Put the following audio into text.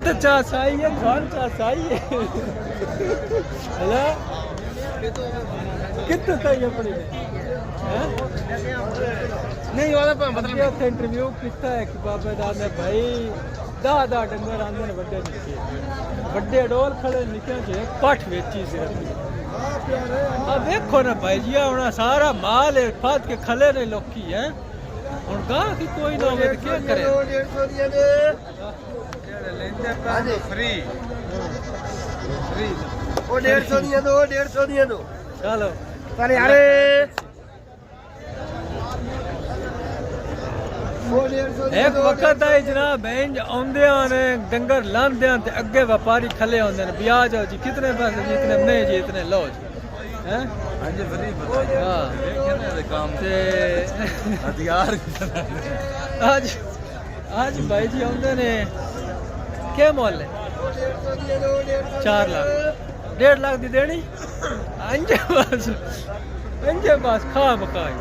कित चा साई है खान चा साई है हेलो कित साई अपनी नहीं वाला मतलब इंटरव्यू किया है कि बाबे दाद ने भाई दादा डंगर आंदे ने बड़े निके बड़े डोल खड़े निके जे पठ वेची सिर्फ अब देखो ना भाई जी होना सारा माल है फाद के खले ने लोकी है हुन गां की कोई ना होवे क्या करे 150 दिए दे लेंदे पास फ्री फ्री ओ 150 दिए दो 150 दिए दो चलो अरे अरे एक वक्त आई जनाब बेंज आंदे ने डंगर लांदे ते अगे व्यापारी खले होंदे ने ब्याज जी कितने पैसे जी इतने नहीं जी इतने लो जी हैं हां जी फ्री हां देखने दे काम ते हथियार आज भाई जी आंदे ने क्या मोल है 4 लाख 1.5 लाख दी देनी अंजे बस खा मकाई